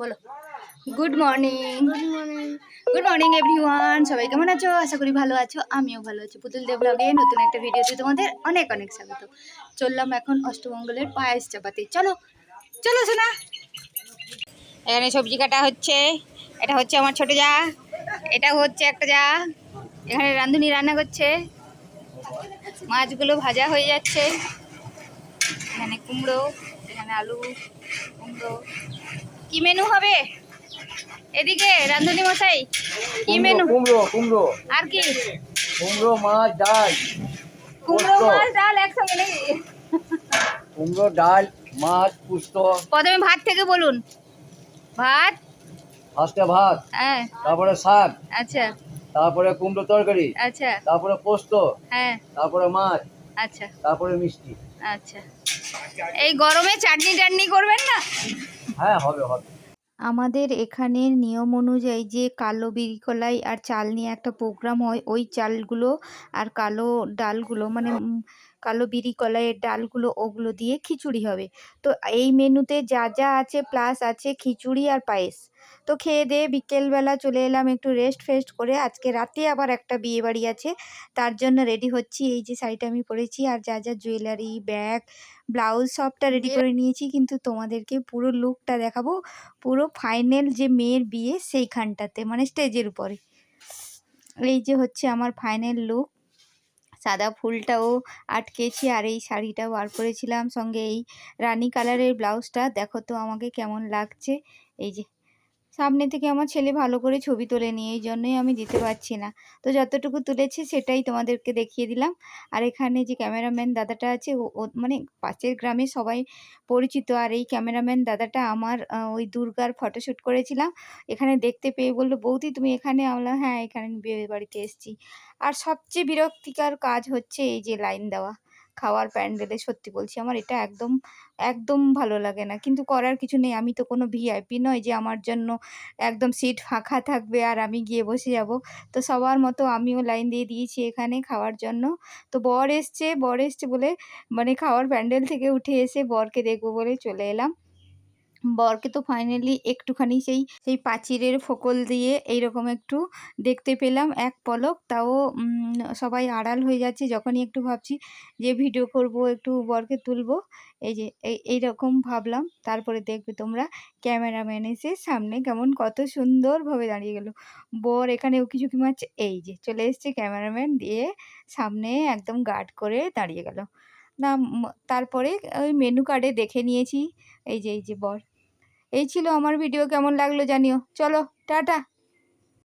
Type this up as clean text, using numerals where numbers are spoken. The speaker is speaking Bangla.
বলো good morning. Good morning. Good morning everyone, সবাই কেমন আছো? আশা করি ভালো আছো, আমিও ভালো আছি। পুতুল দেব ব্লগে নতুন একটা ভিডিওতে তোমাদের অনেক অনেক স্বাগত। চললাম এখন অষ্টমঙ্গলের পায়েস চাপাতে। চলো চলো শোনা। এখানে সবজি কাটা হচ্ছে। এটা হচ্ছে আমার ছোট যা, এটা হচ্ছে একটা যা। এখানে রাঁধুনি রান্না করছে, মাছগুলো ভাজা হয়ে যাচ্ছে। এখানে কুমড়ো, এখানে আলু, কুমড়ো। কি মেনু হবে এদিকে রাঁধুনি মশাই? কি মেনু? কুমড়ো কুমড়ো আর কি? কুমড়ো মাছ ডাল, কুমড়ো মাছ ডাল একসঙ্গে নাকি? কুমড়ো ডাল মাছ পুস্ত। প্রথমে ভাত থেকে বলুন। ভাত, ফার্স্টে ভাত, হ্যাঁ, তারপরে শাক, আচ্ছা তারপরে কুমড়ো তরকারি, আচ্ছা, তারপরে পোস্ত, হ্যাঁ, তারপরে মাছ, আচ্ছা তারপরে মিষ্টি। আচ্ছা। এই গরমে চাটনি টাটনি করবেন না? হ্যাঁ হবে হবে। আমাদের এখানের নিয়ম অনুযায়ী যে কালো বিরিকলাই আর চাল নিয়ে একটা প্রোগ্রাম হয়, ওই চালগুলো আর কালো ডালগুলো মানে কালো বিরিকলাইয়ের ডালগুলো ওগুলো দিয়ে খিচুড়ি হবে। তো এই মেনুতে যা যা আছে প্লাস আছে খিচুড়ি আর পায়েস। তো খেয়ে দিয়ে বিকেলবেলা চলে এলাম একটু রেস্ট ফেস্ট করে। আজকে রাতে আবার একটা বিয়েবাড়ি আছে, তার জন্য রেডি হচ্ছি। এই যে শাড়িটা আমি পরেছি আর যা যা জুয়েলারি, ব্যাগ, ব্লাউজ সবটা রেডি করে নিয়েছি, কিন্তু তোমাদেরকে পুরো লুকটা দেখাবো। পুরো ফাইনাল যে মেয়ের বিয়ে সেইখানটাতে, মানে স্টেজের উপরে। এই যে হচ্ছে আমার ফাইনাল লুক। সাদা ফুলটাও আটকেছি আর এই শাড়িটাও বার করেছিলাম, সঙ্গে এই রানী কালারের ব্লাউজটা। দেখো তো আমাকে কেমন লাগছে। এই যে সামনে থেকে আমার ছেলে ভালো করে ছবি তোলে নিয়ে, এই জন্যই আমি দিতে পারছি না। তো যতটুকু তুলেছি সেটাই তোমাদেরকে দেখিয়ে দিলাম। আর এখানে যে ক্যামেরাম্যান দাদাটা আছে, ও মানে পাশের গ্রামে সবাই পরিচিত। আর এই ক্যামেরাম্যান দাদাটা আমার ওই দুর্গার ফটোশ্যুট করেছিলাম, এখানে দেখতে পেয়ে বললো, বৌদি তুমি এখানে? আমরা হ্যাঁ, এখানে বিয়ে বাড়িতে এসেছি। আর সবচেয়ে বিরক্তিকর কাজ হচ্ছে এই যে লাইন দেওয়া খাওয়ার প্যান্ডেলে। সত্যি বলছি, আমার এটা একদম একদম ভালো লাগে না, কিন্তু করার কিছু নেই। আমি তো কোনো ভিআইপি নয় যে আমার জন্য একদম সিট ফাঁকা থাকবে আর আমি গিয়ে বসে যাব। তো সবার মতো আমিও লাইন দিয়ে দিয়েছি এখানে খাওয়ার জন্য। তো বর এসছে বলে মানে খাওয়ার প্যান্ডেল থেকে উঠে এসে বরকে দেখবো বলে চলে এলাম। বরকে তো ফাইনালি একটুখানি সেই সেই প্রাচীরের ফোকল দিয়ে এইরকম একটু দেখতে পেলাম এক পলক। তাও সবাই আড়াল হয়ে যাচ্ছে। যখনই একটু ভাবছি যে ভিডিও করব, একটু বরকে তুলবো, এই যে এইরকম ভাবলাম। তারপরে দেখবে তোমরা ক্যামেরাম্যান এসে সামনে কেমন কত সুন্দরভাবে দাঁড়িয়ে গেল। বর এখানে উকি ঝুঁকি মারছে, এই যে চলে এসছে ক্যামেরাম্যান, দিয়ে সামনে একদম গার্ড করে দাঁড়িয়ে গেল। না তারপরে ওই মেনু কার্ডে দেখে নিয়েছি। এই যে বর। এই ছিল আমার ভিডিও, কেমন লাগলো জানিও। চলো টাটা।